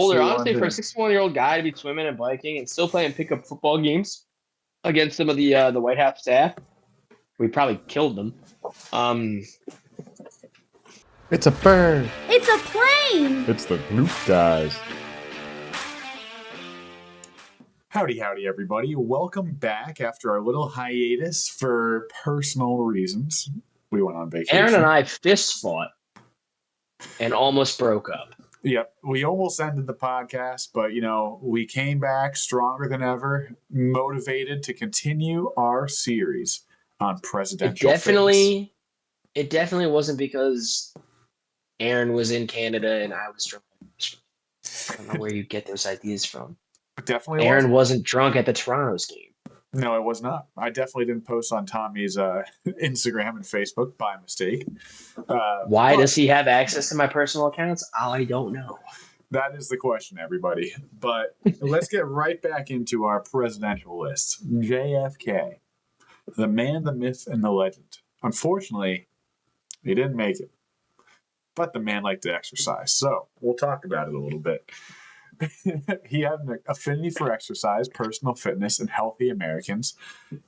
Older, to honestly, for a London. 61-year-old guy to be swimming and biking and still playing pickup football games against some of the White House staff, we probably killed them. It's a bird. It's a plane! It's the Gloop guys. Howdy, everybody. Welcome back after our little hiatus for personal reasons. We went on vacation. Aaron and I fist fought and almost broke up. Yep, we almost ended the podcast, but, we came back stronger than ever, motivated to continue our series on presidential fitness. It definitely wasn't because Aaron was in Canada and I was drunk. I don't know where you get those ideas from. Definitely Aaron wasn't drunk at the Toronto's game. No, it was not. I definitely didn't post on Tommy's Instagram and Facebook by mistake. Why does he have access to my personal accounts? I don't know. That is the question, everybody. But let's get right back into our presidential list. JFK, the man, the myth, and the legend. Unfortunately, he didn't make it. But the man liked to exercise, so we'll talk about it a little bit. He had an affinity for exercise, personal fitness, and healthy Americans.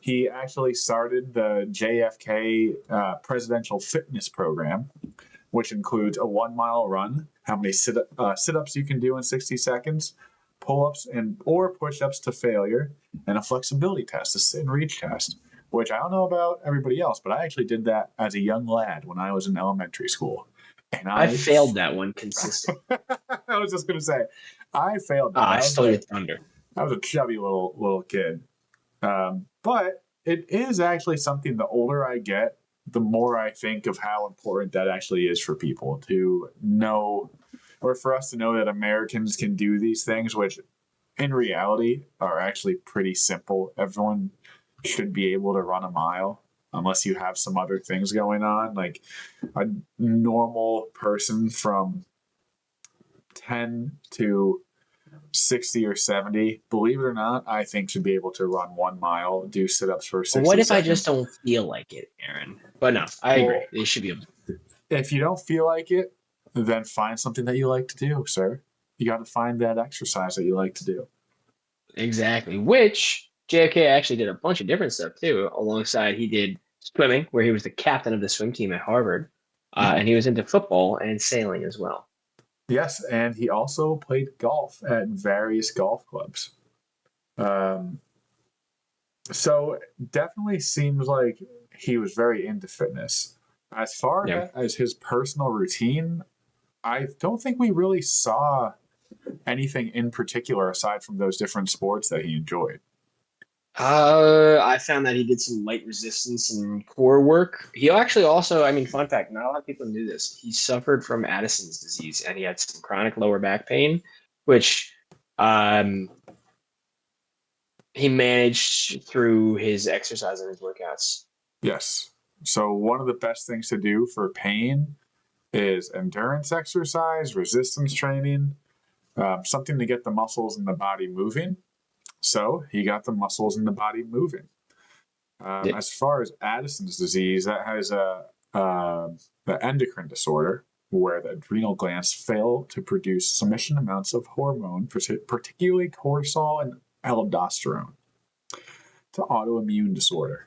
He actually started the JFK presidential fitness program, which includes a 1 mile run, how many sit-ups you can do in 60 seconds, pull-ups or push-ups to failure, and a flexibility test, a sit and reach test, which I don't know about everybody else, but I actually did that as a young lad when I was in elementary school. And I failed that one consistently. I was just going to say, I failed that. I stole your thunder. I was a chubby little kid. But it is actually something, the older I get, the more I think of how important that actually is for people to know, or for us to know that Americans can do these things, which in reality are actually pretty simple. Everyone should be able to run a mile unless you have some other things going on. Like a normal person from 10 to 60 or 70, believe it or not, I think should be able to run 1 mile, do sit-ups for 60 What if seconds. I just don't feel like it, Aaron? But no, I agree. They should be able to. If you don't feel like it, then find something that you like to do, sir. You got to find that exercise that you like to do. Exactly. Which JFK actually did a bunch of different stuff too. Alongside, he did swimming, where he was the captain of the swim team at Harvard, and he was into football and sailing as well. Yes, and he also played golf at various golf clubs. So definitely seems like he was very into fitness. As far as his personal routine, I don't think we really saw anything in particular aside from those different sports that he enjoyed. I found that he did some light resistance and core work. He actually also, fun fact, not a lot of people knew this. He suffered from Addison's disease and he had some chronic lower back pain, which he managed through his exercise and his workouts. Yes. So one of the best things to do for pain is endurance exercise, resistance training, something to get the muscles in the body moving. So he got the muscles in the body moving. As far as Addison's disease, that has the endocrine disorder where the adrenal glands fail to produce sufficient amounts of hormone, particularly cortisol and aldosterone. It's an autoimmune disorder.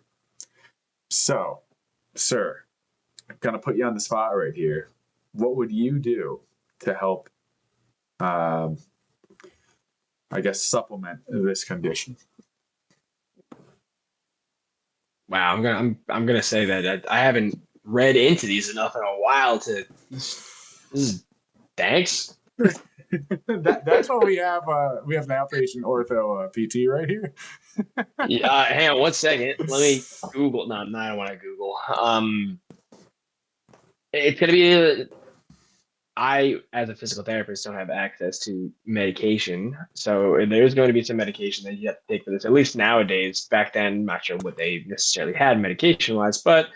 So, sir, I'm going to put you on the spot right here. What would you do to help supplement this condition? Wow, I'm gonna say that I haven't read into these enough in a while to. Thanks. That's what we have. We have an outpatient ortho PT right here. Hang on 1 second. Let me Google. No, I don't want to Google. It's gonna be. I, as a physical therapist, don't have access to medication. So there's going to be some medication that you have to take for this, at least nowadays. Back then, I'm not sure what they necessarily had medication-wise, but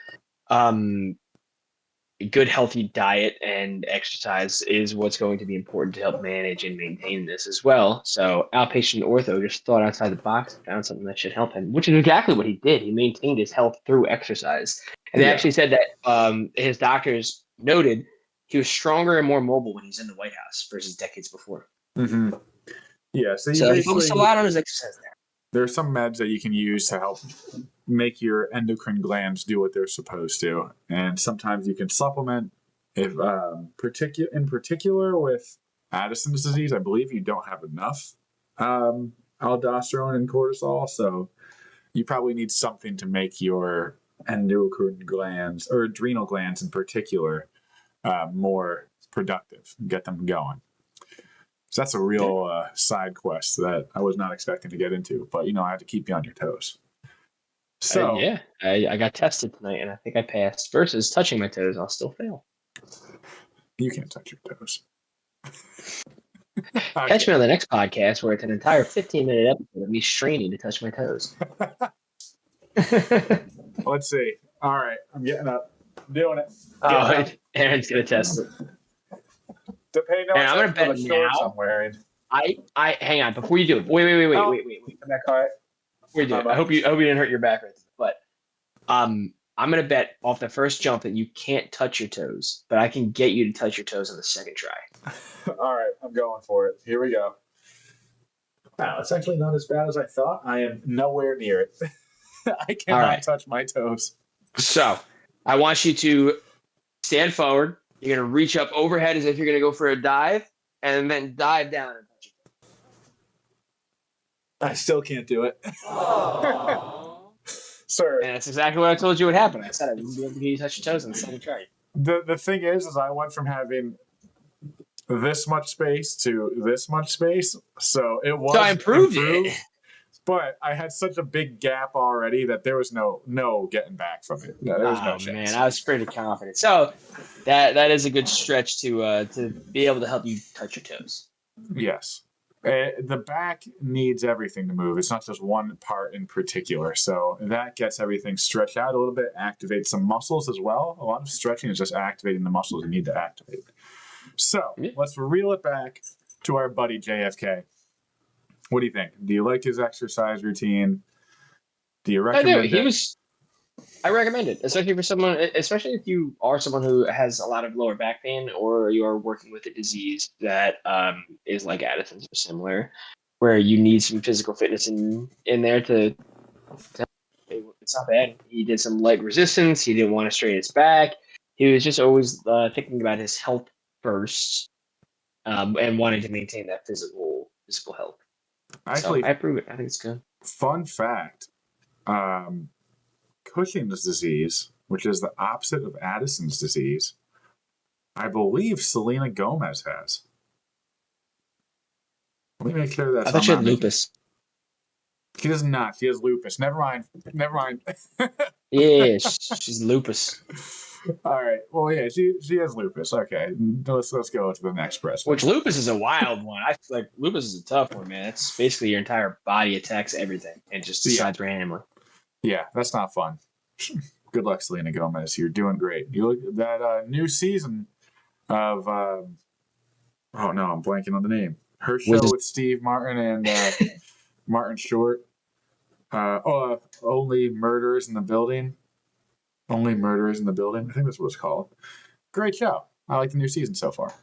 good, healthy diet and exercise is what's going to be important to help manage and maintain this as well. So outpatient ortho just thought outside the box and found something that should help him, which is exactly what he did. He maintained his health through exercise. And they actually said that his doctors noted he was stronger and more mobile when he was in the White House versus decades before. Mm-hmm. Yeah, so you So he focused a basically lot on his exercise there. there are some meds that you can use to help make your endocrine glands do what they're supposed to, and sometimes you can supplement. If in particular with Addison's disease, I believe you don't have enough aldosterone and cortisol, so you probably need something to make your endocrine glands or adrenal glands in particular more productive, get them going. So that's a real side quest that I was not expecting to get into, but I had to keep you on your toes. So Yeah, I got tested tonight, and I think I passed. Versus touching my toes, I'll still fail. you can't touch your toes. Catch me on the next podcast where it's an entire 15-minute episode of me straining to touch my toes. Let's see. All right, I'm getting up. I'm doing it. Oh, Aaron's gonna test it. Depending on And I'm gonna bet the shorts now. I'm wearing. I hang on before you do it. Wait. Come back. All right. Before you do it, I hope you didn't hurt your back right there. But I'm gonna bet off the first jump that you can't touch your toes, but I can get you to touch your toes on the second try. All right, I'm going for it. Here we go. Wow, it's actually not as bad as I thought. I am nowhere near it. I cannot touch my toes. So I want you to stand forward. You're gonna reach up overhead as if you're gonna go for a dive, and then dive down and touch your toes. I still can't do it. Sir. And that's exactly what I told you would happen. I said I wouldn't be able to get you to touch your toes on the second try. The thing is I went from having this much space to this much space, so it was. So I improved it. But I had such a big gap already that there was no getting back from it. No, there was no chance. Man, I was pretty confident. So that is a good stretch to be able to help you touch your toes. Yes. The back needs everything to move. It's not just one part in particular. So that gets everything stretched out a little bit, activates some muscles as well. A lot of stretching is just activating the muscles you need to activate. So let's reel it back to our buddy JFK. What do you think? Do you like his exercise routine? Do you recommend it? I recommend it, especially if you are someone who has a lot of lower back pain or you are working with a disease that is like Addison's or similar, where you need some physical fitness in there to it's not bad. He did some leg resistance. He didn't want to strain his back. He was just always thinking about his health first and wanting to maintain that physical health. Actually, so I approve it. I think it's good. Fun fact. Cushing's disease, which is the opposite of Addison's disease, I believe Selena Gomez has. Let me make sure that's. I thought she had lupus. She does not. She has lupus. Never mind. Yeah, she's lupus. All right. Well, yeah, she has lupus. Okay, let's go to the next press. Which lupus is a wild one. I feel like lupus is a tough one, man. It's basically your entire body attacks everything and just decides randomly. Yeah, that's not fun. Good luck, Selena Gomez. You're doing great. You look at that new season of oh no, I'm blanking on the name. Her show with Steve Martin and Martin Short. Only Murders in the Building. Only Murders in the Building. I think that's what it's called. Great show. I like the new season so far.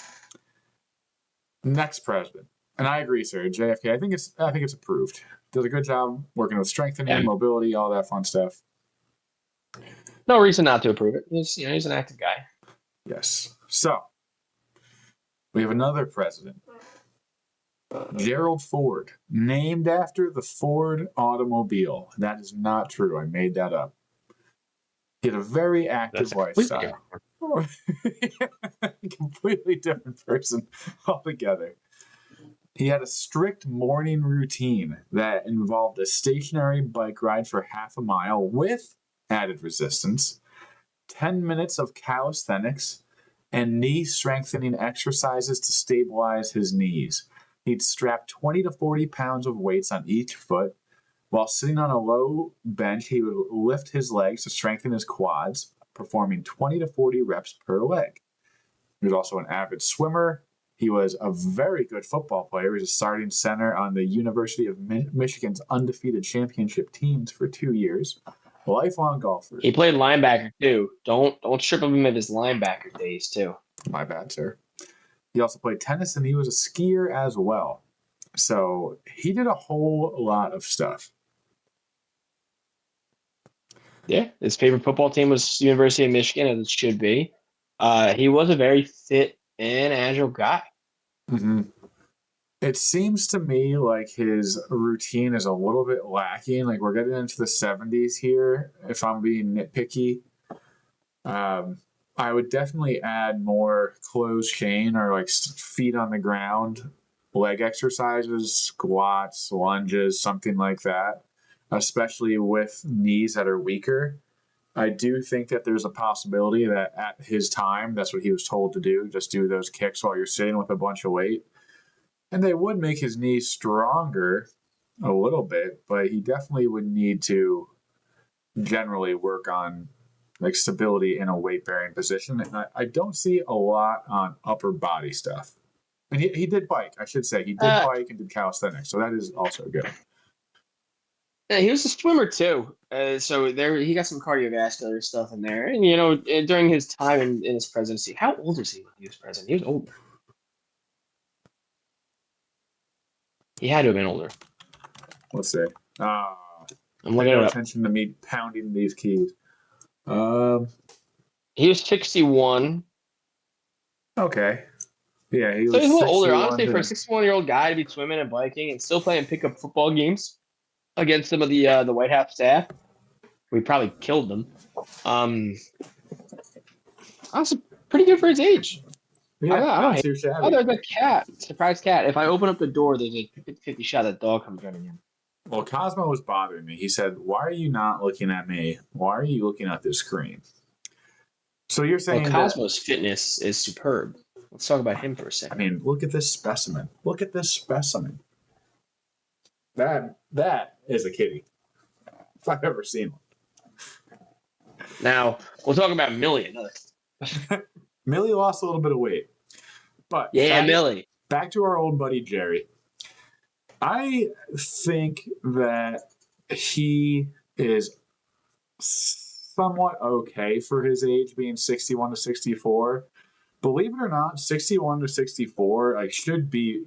Next president. And I agree, sir. JFK. I think it's approved. Does a good job working with strengthening, mobility, all that fun stuff. No reason not to approve it. He's an active guy. Yes. So we have another president. Gerald Ford, named after the Ford automobile. That is not true. I made that up. He had a very active lifestyle. Completely different person altogether. He had a strict morning routine that involved a stationary bike ride for half a mile with added resistance, 10 minutes of calisthenics, and knee strengthening exercises to stabilize his knees. He'd strap 20 to 40 pounds of weights on each foot. While sitting on a low bench, he would lift his legs to strengthen his quads, performing 20 to 40 reps per leg. He was also an avid swimmer. He was a very good football player. He was a starting center on the University of Michigan's undefeated championship teams for 2 years. A lifelong golfer. He played linebacker too. Don't strip him of his linebacker days too. My bad, sir. He also played tennis and he was a skier as well. So he did a whole lot of stuff. Yeah, his favorite football team was University of Michigan, as it should be. He was a very fit and agile guy. Mm-hmm. It seems to me like his routine is a little bit lacking. Like we're getting into the 70s here, if I'm being nitpicky. I would definitely add more closed chain or like feet on the ground, leg exercises, squats, lunges, something like that, especially with knees that are weaker. I do think that there's a possibility that at his time, that's what he was told to do, just do those kicks while you're sitting with a bunch of weight. And they would make his knees stronger a little bit, but he definitely would need to generally work on like stability in a weight bearing position. And I don't see a lot on upper body stuff. And he did bike, I should say. He did bike and did calisthenics, so that is also good. Yeah, he was a swimmer too. So there he got some cardiovascular stuff in there. And during his time in his presidency, how old was he when he was president? He was older. He had to have been older. Let's see. I'm Pay looking no it up. attention to me pounding these keys. He was 61. Okay. Yeah, he So was he's a little older. 61 Honestly, for a 61-year-old guy to be swimming and biking and still playing pickup football games against some of the White House staff, we probably killed them. Honestly, pretty good for his age. Yeah, I don't hate too it. shabby. Oh, there's a cat. Surprise cat. If I open up the door, there's a 50 shot that dog comes running in. Well, Cosmo was bothering me. He said, "Why are you not looking at me? Why are you looking at this screen?" So you're saying Well, Cosmo's fitness is superb. Let's talk about him for a I second. mean, look at this specimen. Look at this specimen. That is a kitty. If I've ever seen one. Now, we'll talk about Millie. Millie lost a little bit of weight. But Yeah, Millie. Back to our old buddy Jerry. I think that he is somewhat okay for his age, being 61 to 64. Believe it or not, 61 to 64 you should be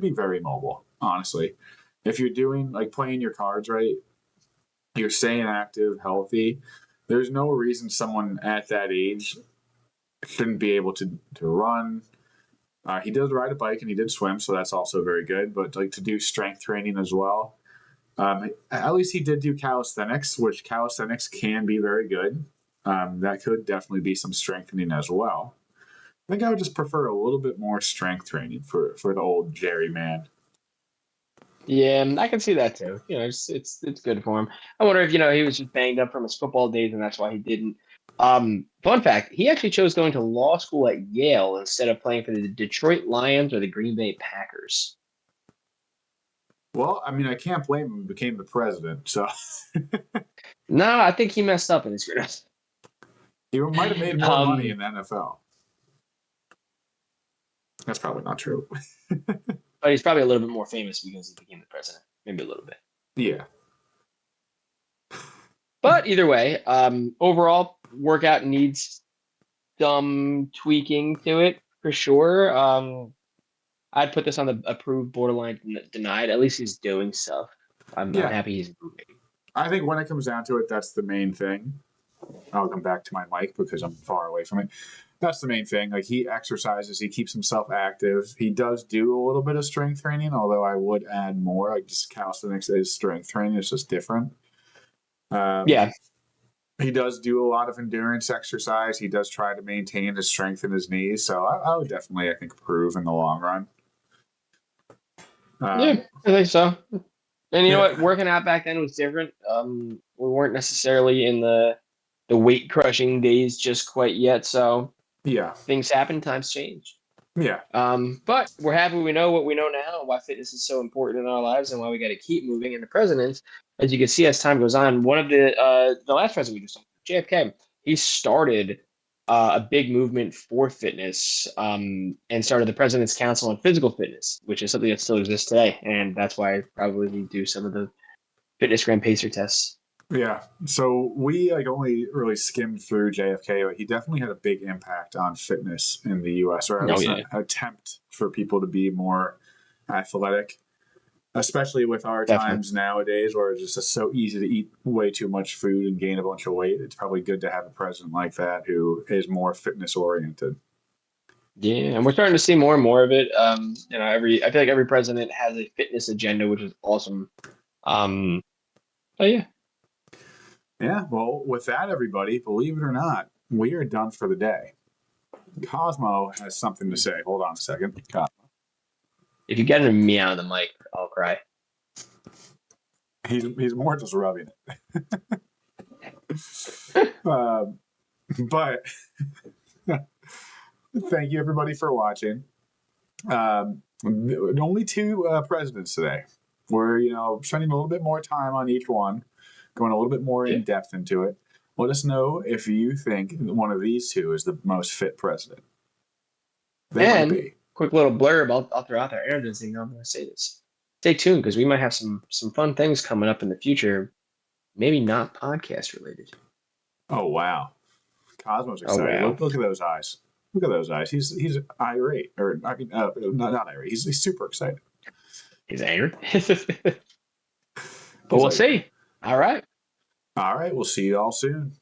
very mobile, honestly. If you're doing playing your cards right, you're staying active, healthy. There's no reason someone at that age shouldn't be able to run. He does ride a bike and he did swim, so that's also very good. But to do strength training as well. At least he did do calisthenics, which calisthenics can be very good. That could definitely be some strengthening as well. I think I would just prefer a little bit more strength training for the old Jerry man. Yeah, I can see that too. It's good for him. I wonder if he was just banged up from his football days and that's why he didn't. Fun fact: he actually chose going to law school at Yale instead of playing for the Detroit Lions or the Green Bay Packers. Well, I mean, I can't blame him. He became the president, so. No, I think he messed up in his career. He might have made more money in the NFL. That's probably not true. But he's probably a little bit more famous because he became the president. Maybe a little bit. Yeah. But either way, overall, workout needs some tweaking to it for sure. I'd put this on the approved, borderline denied. At least he's doing stuff. I'm happy he's moving. I think when it comes down to it, that's the main thing. I'll come back to my mic because I'm far away from it. That's the main thing. He exercises, he keeps himself active. He does do a little bit of strength training, although I would add more. Just calisthenics is strength training. It's just different. Yeah. He does do a lot of endurance exercise. He does try to maintain his strength in his knees. So I would definitely, I think, improve in the long run. Yeah, I think so. And you know what? Working out back then was different. We weren't necessarily in the weight crushing days just quite yet. So things happen, times change. Yeah. But we're happy we know what we know now and why fitness is so important in our lives and why we got to keep moving. And the presidents, as you can see as time goes on, one of the last president we just talked about, JFK, he started a big movement for fitness and started the President's Council on Physical Fitness, which is something that still exists today. And that's why probably we do some of the fitness Grand Pacer tests. Yeah. So we like only really skimmed through JFK, but he definitely had a big impact on fitness in the US, or at Oh least yeah, an attempt for people to be more athletic, especially with our definitely. times nowadays where it's just so easy to eat way too much food and gain a bunch of weight. It's probably good to have a president like that who is more fitness oriented. Yeah, and we're starting to see more and more of it. Every I feel like every president has a fitness agenda, which is awesome. Um, oh yeah, Yeah. Well, with that, everybody, believe it or not, we are done for the day. Cosmo has something to say. Hold on a second. if you get a meow on the mic, I'll cry. He's more just rubbing it. But thank you everybody for watching. Only two presidents today. We're spending a little bit more time on each one, going a little bit more Yeah, in depth into it. Let us know if you think one of these two is the most fit president. They might and be. quick little blurb I'll throw out there. Aaron doesn't even know I'm going to say this. Stay tuned because we might have some fun things coming up in the future. Maybe not podcast related. Oh wow, Cosmo's Oh excited. wow, Look at those eyes. Look at those eyes. He's irate, or I mean, not irate. He's super excited. he's angry. But He's we'll like, see. All right. all right, we'll see you all soon.